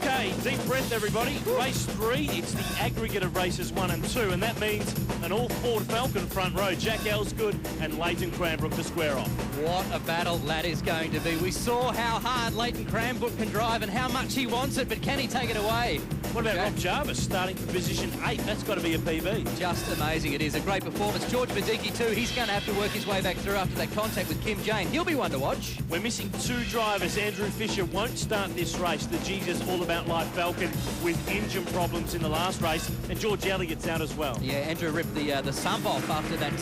Okay, deep breath, everybody. Race 3, it's the aggregate of races 1 and 2, and that means an all-Ford Falcon front row. Jack Elsgood and Leighton Cranbrook to square off. What a battle that is going to be. We saw how hard Leighton Cranbrook can drive and how much he wants it, but can he take it away? What about Rob Jarvis starting for position 8? That's got to be a PB. Just amazing. It is a great performance. George Badicki too. He's going to have to work his way back through after that contact with Kim Jane. He'll be one to watch. We're missing 2 drivers. Andrew Fisher won't start this race. The Jesus All About Life Falcon with engine problems in the last race, and George Elliott's out as well. Yeah, Andrew ripped the sump off after that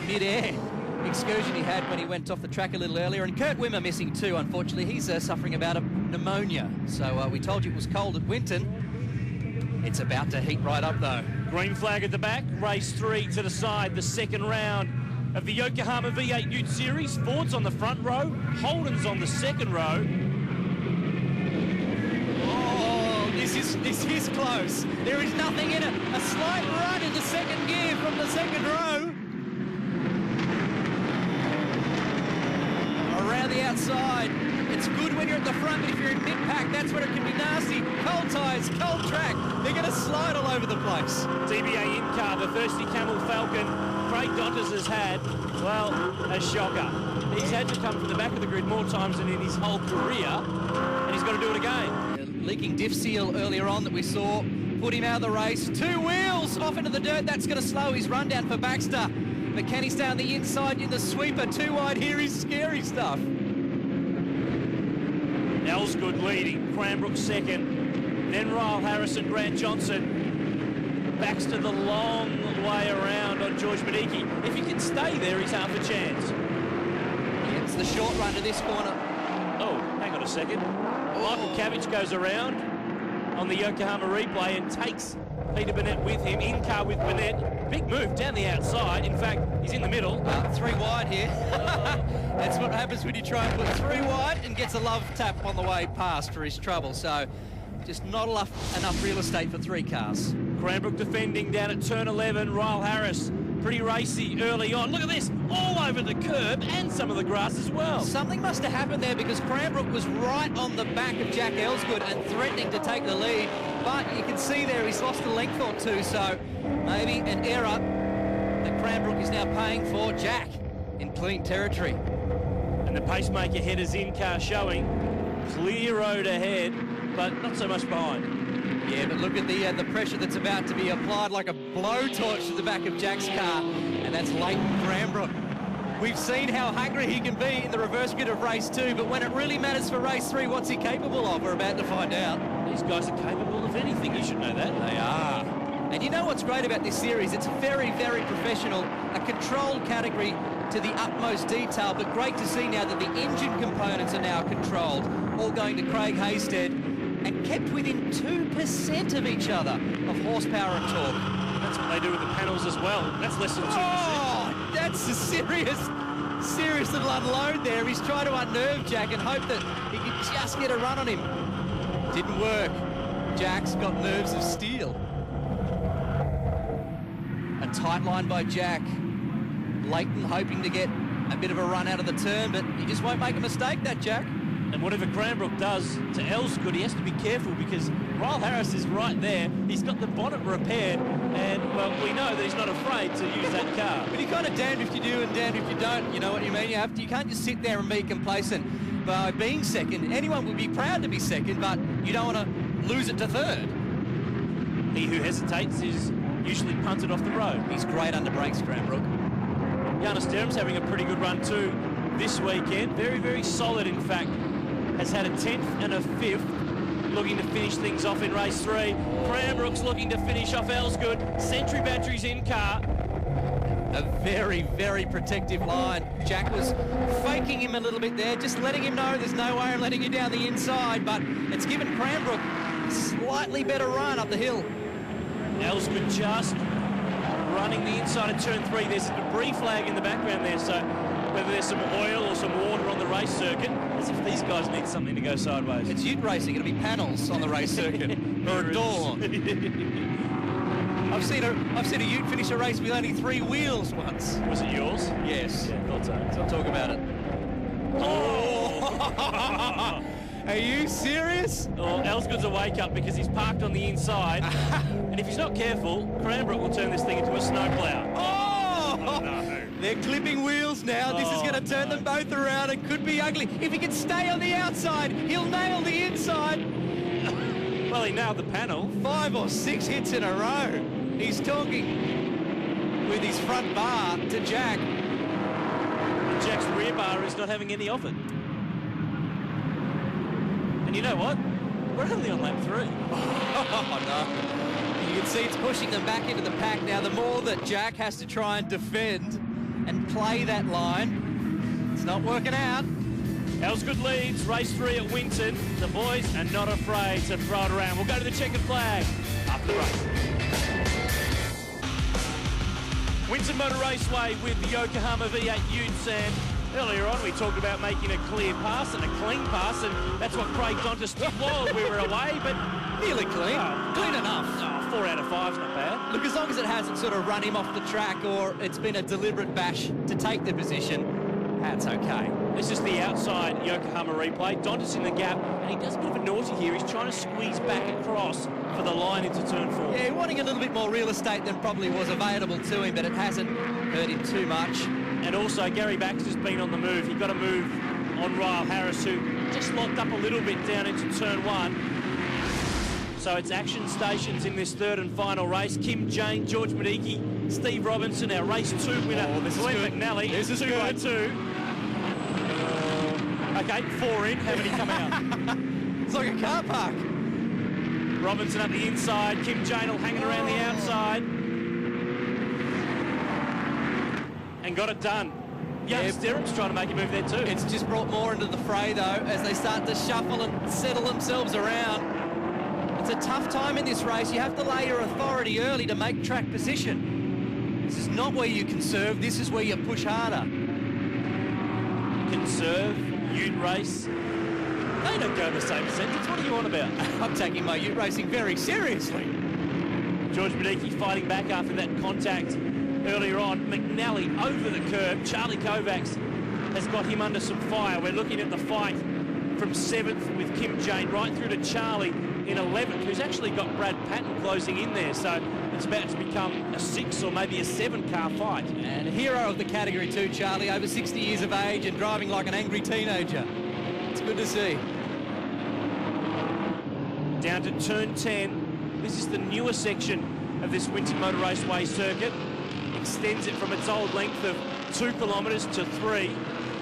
mid-air excursion he had when he went off the track a little earlier. And Kurt Wimmer missing too, unfortunately. He's suffering about a pneumonia. So we told you it was cold at Winton. It's about to heat right up though. Green flag at the back, race 3 to the side, the second round of the Yokohama V8 Ute Series. Ford's on the front row, Holden's on the second row. Oh, this is close. There is nothing in it. A slight run into second gear from the second row. Around the outside. It's good when you're at the front, but if you're in mid-pack, that's when it can be nasty. Cold tyres, cold track. They're going to slide all over the place. DBA in-car, the Thirsty Camel Falcon. Craig Dotters has had, well, a shocker. He's had to come from the back of the grid more times than in his whole career, and he's got to do it again. Leaking diff seal earlier on that we saw put him out of the race. 2 wheels off into the dirt. That's going to slow his run down for Baxter. But can he stay on the inside in the sweeper? 2 wide here is scary stuff. Elsgood leading, Cranbrook second, then Ryle Harris and Grant Johnson. Baxter the long way around on George Badicki. If he can stay there, he's half a chance. It's the short run to this corner. Oh, hang on a second. Michael Cabbage goes around on the Yokohama replay and takes Peter Burnett with him, in car with Burnett. Big move down the outside. In fact, he's in the middle. 3 wide here. That's what happens when you try and put 3 wide and gets a love tap on the way past for his trouble. So just not enough real estate for 3 cars. Cranbrook defending down at turn 11. Ryle Harris, pretty racy early on. Look at this, all over the curb and some of the grass as well. Something must have happened there because Cranbrook was right on the back of Jack Elsgood and threatening to take the lead. But you can see there he's lost a length or 2, so maybe an error that Cranbrook is now paying for. Jack in clean territory. And the pacemaker headers in car showing clear road ahead, but not so much behind. Yeah, but look at the pressure that's about to be applied like a blowtorch to the back of Jack's car, and that's Leighton Cranbrook. We've seen how hungry he can be in the reverse grid of race 2, but when it really matters for race 3, what's he capable of? We're about to find out. These guys are capable of anything, you should know that. They are. And you know what's great about this series? It's very, very professional, a controlled category to the utmost detail, but great to see now that the engine components are now controlled, all going to Craig Haystead, and kept within 2% of each other of horsepower and torque. That's what they do with the panels as well. That's less than 2%. Oh, that's a serious little unload there. He's trying to unnerve Jack and hope that he can just get a run on him. Didn't work. Jack's got nerves of steel. A tight line by Jack. Leighton hoping to get a bit of a run out of the turn, but he just won't make a mistake, that Jack. And whatever Cranbrook does to Elsgood, he has to be careful because Ryle Harris is right there. He's got the bonnet repaired, and, well, we know that he's not afraid to use that car. But you're kind of damned if you do and damned if you don't, you know what I mean? You can't just sit there and be complacent by being second. Anyone would be proud to be second, but you don't want to lose it to third. He who hesitates is usually punted off the road. He's great under brakes, Cranbrook. Giannis Derham's having a pretty good run too this weekend. Very, very solid, in fact. Has had a 10th and a 5th, looking to finish things off in race 3. Cranbrook's looking to finish off Elsgood. Century Batteries in car. A very, very protective line. Jack was faking him a little bit there, just letting him know there's no way I'm letting you down the inside, but it's given Cranbrook a slightly better run up the hill. Elsgood just running the inside of turn 3. There's a debris flag in the background there, so whether there's some oil or some water on the race circuit, as if these guys need something to go sideways. It's ute racing. It'll be panels on the race circuit or a door. I've seen a ute finish a race with only 3 wheels once. Was it yours? Yes. Yeah, thought so. So I'll talk about it. Oh! Are you serious? Well, Elsgood's a wake-up because he's parked on the inside. And if he's not careful, Cranbrook will turn this thing into a snowplow. Oh! No. They're clipping wheels now. This is going to turn them both around. It could be ugly. If he can stay on the outside, he'll nail the inside. Well, he nailed the panel. 5 or 6 hits in a row. He's talking with his front bar to Jack. And Jack's rear bar is not having any of it. And you know what? We're only on lap 3. Oh, no. You can see it's pushing them back into the pack now. The more that Jack has to try and defend and play that line, it's not working out. Elsgood leads race 3 at Winton. The boys are not afraid to throw it around. We'll go to the checkered flag after the race. Winton Motor Raceway with the Yokohama V8 Utes, and earlier on we talked about making a clear pass and a clean pass, and that's what Craig Dontis did while we were away, but Nearly clean. Clean enough. 4 out of 5's not bad. Look, as long as it hasn't sort of run him off the track or it's been a deliberate bash to take the position, that's okay. This is the outside Yokohama replay. Dontis in the gap, and he does a bit of a naughty here. He's trying to squeeze back across for the line into turn 4. Yeah, wanting a little bit more real estate than probably was available to him, but it hasn't hurt him too much. And also, Gary Baxter's been on the move. He got a move on Ryle Harris, who just locked up a little bit down into turn 1. So it's action stations in this third and final race. Kim Jane, George Mediki, Steve Robinson, our race 2 winner. Oh, this is Glenn good. McNally. This is 2 good. by 2. Okay, 4 in. How many come out? It's like a car park. Robinson up the inside. Kim Janel hanging around the outside. And got it done. Young Stirrup's trying to make a move there too. It's just brought more into the fray, though, as they start to shuffle and settle themselves around. It's a tough time in this race. You have to lay your authority early to make track position. This is not where you conserve. This is where you push harder. Conserve, Ute race. They don't go in the same sentence. What are you on about? I'm taking my Ute racing very seriously. George Mediki fighting back after that contact earlier on. McNally over the curb. Charlie Kovacs has got him under some fire. We're looking at the fight from 7th with Kim Jane right through to Charlie in 11th, who's actually got Brad Patton closing in there. So it's about to become a 6 or maybe a 7-car fight. And a hero of the category too, Charlie, over 60 years of age and driving like an angry teenager. It's good to see. Down to turn 10. This is the newer section of this Winton Motor Raceway circuit. Extends it from its old length of 2 kilometres to 3.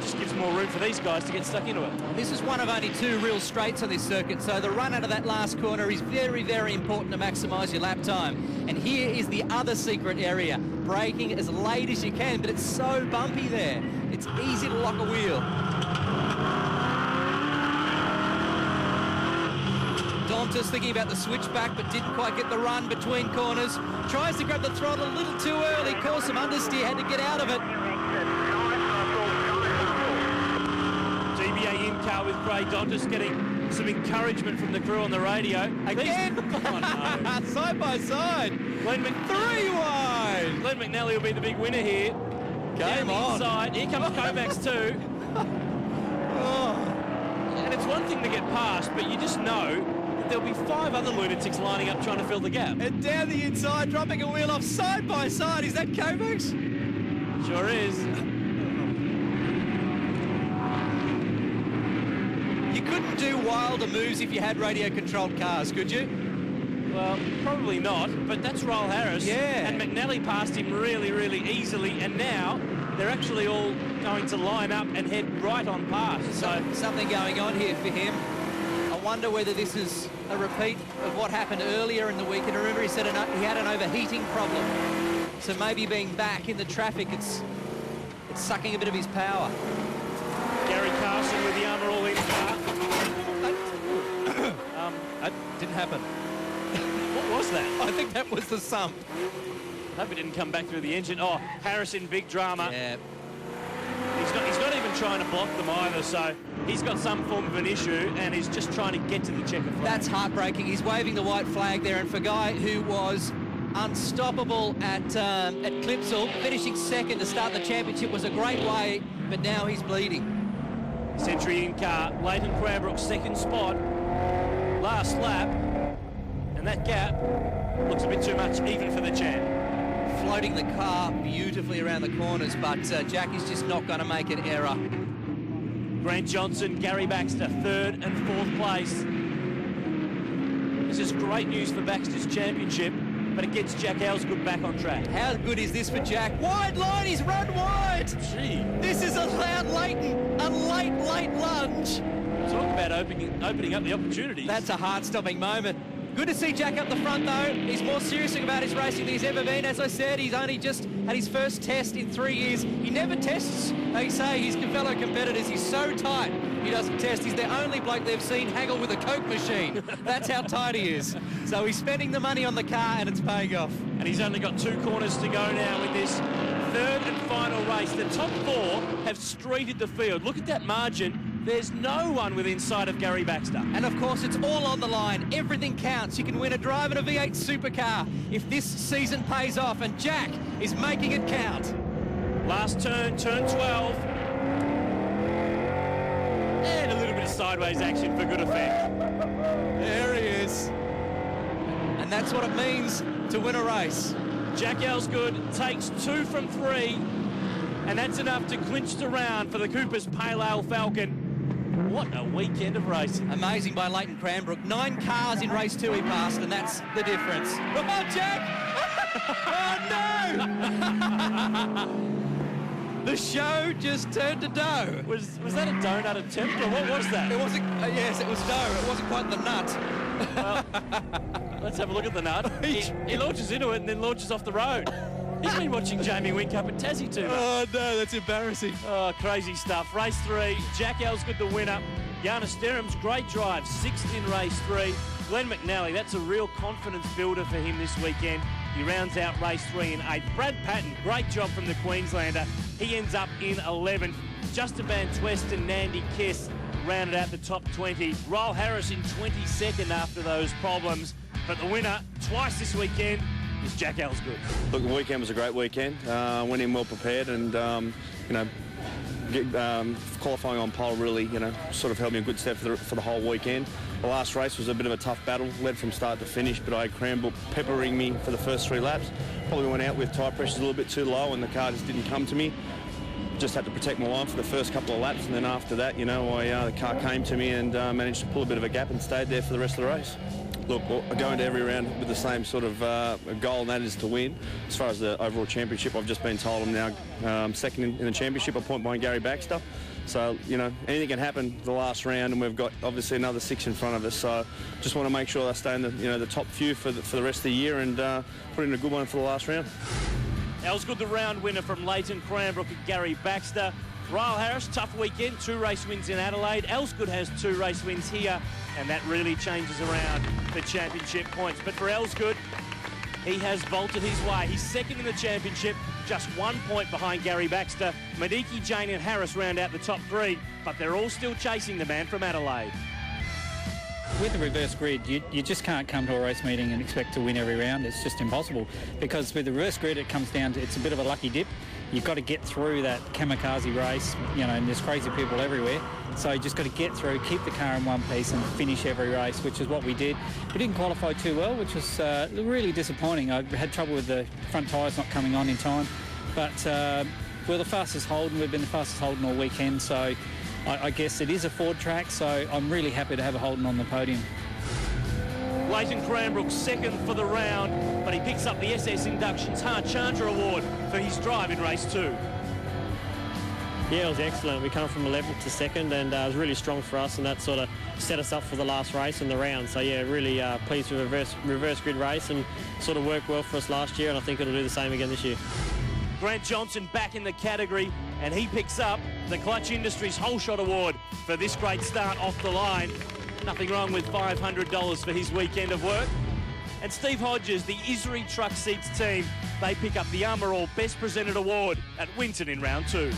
Just gives more room for these guys to get stuck into it. This is one of only 2 real straights on this circuit, so the run out of that last corner is very, very important to maximise your lap time. And here is the other secret area. Braking as late as you can, but it's so bumpy there. It's easy to lock a wheel. Dontis thinking about the switchback, but didn't quite get the run between corners. Tries to grab the throttle a little too early, caused some understeer, had to get out of it. GBA in-car with Craig Dontis getting some encouragement from the crew on the radio. Again? Oh, no. Side by side. Glenn 3 wide. Glenn McNally will be the big winner here. Game on. Inside. Here comes Kovacs too. Oh. And it's one thing to get past, but you just know that there'll be 5 other lunatics lining up trying to fill the gap. And down the inside, dropping a wheel off side by side. Is that Kovacs? Sure is. You couldn't do wilder moves if you had radio-controlled cars, could you? Well, probably not, but that's Ryle Harris. Yeah. And McNally passed him really, really easily, and now they're actually all going to line up and head right on past. So something going on here for him. I wonder whether this is a repeat of what happened earlier in the week. And remember, he said he had an overheating problem. So maybe being back in the traffic, it's sucking a bit of his power. Gary Carson with the armour all in car. That didn't happen. What was that? I think that was the sump. Hope it didn't come back through the engine. Oh, Harrison, big drama. Yeah. He's not even trying to block them either, so he's got some form of an issue, and he's just trying to get to the checker flag. That's heartbreaking. He's waving the white flag there, and for a guy who was unstoppable at Clipsal, finishing second to start the championship was a great way, but now he's bleeding. Century in car, Leighton Cranbrook's second spot, last lap, and that gap looks a bit too much even for the champ. Floating the car beautifully around the corners, but Jack is just not going to make an error. Grant Johnson, Gary Baxter, third and fourth place. This is great news for Baxter's championship, but it gets Jack Aylesgood back on track. How good is this for Jack? Wide line, he's run wide! Gee. This is allowed Leighton, a late lunge. Talk about opening up the opportunities. That's a heart-stopping moment. Good to see Jack up the front, though. He's more serious about his racing than he's ever been. As I said, he's only just had his first test in 3 years. He never tests, they say, his fellow competitors. He's so tight, he doesn't test. He's the only bloke they've seen haggle with a Coke machine. That's how tight he is. So he's spending the money on the car, and it's paying off. And he's only got 2 corners to go now in this third and final race. The top 4 have streeted the field. Look at that margin. There's no one within sight of Gary Baxter. And of course, it's all on the line. Everything counts. You can win a drive in a V8 supercar if this season pays off, and Jack is making it count. Last turn, turn 12. And a little bit of sideways action for good effect. There he is. And that's what it means to win a race. Jack Aylesgood takes 2 from 3, and that's enough to clinch the round for the Cooper's Pale Ale Falcon. What a weekend of racing. Amazing by Leighton Cranbrook. 9 cars in race 2 he passed, and that's the difference. Come on, Jack! Oh, no! The show just turned to dough. Was that a donut attempt, or what was that? It wasn't, yes, it was dough. It wasn't quite the nut. Well, let's have a look at the nut. He launches into it and then launches off the road. He's been watching Jamie Whincup at Tassie too much. Oh, no, that's embarrassing. Oh, crazy stuff. Race 3, Jack Aylesgood the winner. Giannis Derham's great drive, 6th in race 3. Glenn McNally, that's a real confidence builder for him this weekend. He rounds out race 3 in 8th. Brad Patton, great job from the Queenslander. He ends up in 11th. Justin Van Twest and Nandy Kiss rounded out the top 20. Ryle Harris in 22nd after those problems. But the winner twice this weekend is Jack Aylesgood. Look, the weekend was a great weekend. Went in well prepared, and qualifying on pole really, sort of held me a good step for the whole weekend. The last race was a bit of a tough battle, led from start to finish, but I had Cranbrook peppering me for the first 3 laps. Probably went out with tyre pressures a little bit too low, and the car just didn't come to me. Just had to protect my line for the first couple of laps, and then after that, the car came to me and managed to pull a bit of a gap and stayed there for the rest of the race. Look, I go into every round with the same sort of goal, and that is to win. As far as the overall championship, I've just been told I'm now second in the championship, a point behind Gary Baxter. So, anything can happen the last round, and we've got obviously another 6 in front of us. So, just want to make sure I stay in the top few for the rest of the year and put in a good one for the last round. Aylesgood the round winner from Leighton Cranbrook and Gary Baxter. Ryle Harris, tough weekend, 2 race wins in Adelaide. Aylesgood has 2 race wins here, and that really changes around the championship points. But for Aylesgood, he has vaulted his way. He's second in the championship, just 1 point behind Gary Baxter. Mediki, Jane and Harris round out the top 3, but they're all still chasing the man from Adelaide. With the reverse grid, you just can't come to a race meeting and expect to win every round. It's just impossible, because with the reverse grid it comes down to, it's a bit of a lucky dip. You've got to get through that kamikaze race, and there's crazy people everywhere. So you just got to get through, keep the car in one piece and finish every race, which is what we did. We didn't qualify too well, which was really disappointing. I had trouble with the front tyres not coming on in time, but we're the fastest Holden. We've been the fastest Holden all weekend, so I guess it is a Ford track, so I'm really happy to have a Holden on the podium. Leighton Cranbrook second for the round, but he picks up the SS Inductions Hart Chandra Award for his drive in race 2. Yeah, it was excellent. We come from 11th to 2nd, and it was really strong for us, and that sort of set us up for the last race and the round. So yeah, really pleased with the reverse grid race, and sort of worked well for us last year, and I think it'll do the same again this year. Grant Johnson back in the category, and he picks up the Clutch Industries Whole Shot Award for this great start off the line. Nothing wrong with $500 for his weekend of work. And Steve Hodges, the Isri Truck Seats team, they pick up the Armour All Best Presented Award at Winton in round 2.